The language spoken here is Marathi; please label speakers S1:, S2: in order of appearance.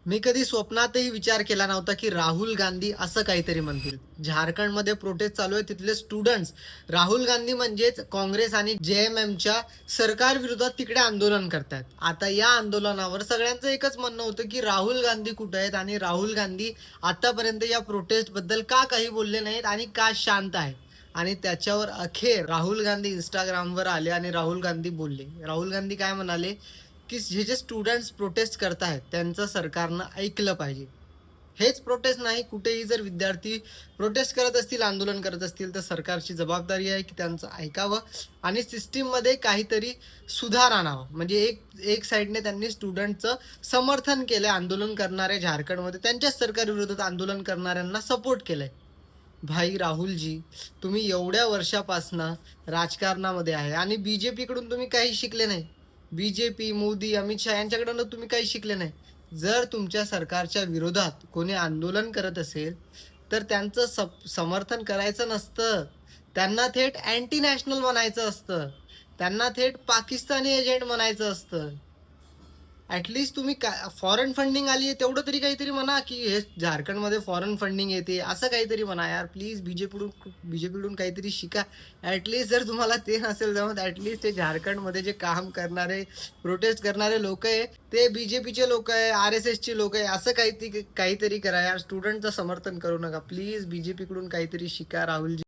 S1: मी कधी स्वप्नातही विचार केला नव्हता, की राहुल गांधी असं काहीतरी म्हणतील. झारखंडमध्ये प्रोटेस्ट चालू आहे. तिथले स्टुडंट्स राहुल गांधी म्हणजेच काँग्रेस आणि जे-एम-एमच्या सरकारविरोधात तिकडे आंदोलन करतायत. आता या आंदोलनावर सगळ्यांचं एकच म्हणणं होतं, की राहुल गांधी कुठे आहेत आणि राहुल गांधी आतापर्यंत या प्रोटेस्टबद्दल का काही बोलले नाहीत आणि का शांत आहेत? आणि त्याच्यावर अखेर राहुल गांधी Instagramवर आले आणि राहुल गांधी बोलले. राहुल गांधी काय म्हणाले, की हे जे स्टुडंट्स प्रोटेस्ट करतायत त्यांचं सरकारनं ऐकलं पाहिजे. हेच प्रोटेस्ट नाही, कुठेही जर विद्यार्थी प्रोटेस्ट करत असतील, आंदोलन करत असतील, तर सरकारची जबाबदारी आहे की त्यांचं ऐकावं आणि सिस्टममध्ये काहीतरी सुधार आणावा. म्हणजे एक एक साइडने त्यांनी स्टुडंटचं समर्थन केलंय, आंदोलन करणारे झारखंडमध्ये त्यांच्याच सरकारविरोधात आंदोलन करणाऱ्यांना सपोर्ट केलंय. भाई राहुलजी, तुम्ही एवढ्या वर्षापासनं राजकारणामध्ये आहे आणि BJPकडून तुम्ही काही शिकले नाही. BJP, मोदी, अमित शहा यांच्याकडून तुम्ही काही शिकले नाही. जर तुमच्या सरकारच्या विरोधात कोणी आंदोलन करत असेल, तर त्यांचं समर्थन करायचं नसतं. त्यांना थेट अँटी नॅशनल म्हणायचं असतं. त्यांना थेट पाकिस्तानी एजंट म्हणायचं असतं. ॲटलीस्ट तुम्ही फॉरेन फंडिंग आली आहे तेवढं तरी काहीतरी म्हणा, की हे झारखंडमध्ये फॉरेन फंडिंग येते, असं काहीतरी म्हणा यार. प्लीज बीजेपीकडून काहीतरी शिका. ॲटलीस्ट जर तुम्हाला ते नसेल जमत, ॲटलीस्ट ते झारखंडमध्ये जे काम करणारे, प्रोटेस्ट करणारे लोकं आहे, ते बीजेपीचे लोकं आहे, RSSचे लोकं आहे. असं काहीतरी काहीतरी करा यार. स्टुडंटचं समर्थन करू नका. प्लीज बीजेपीकडून काहीतरी शिका राहुलजी.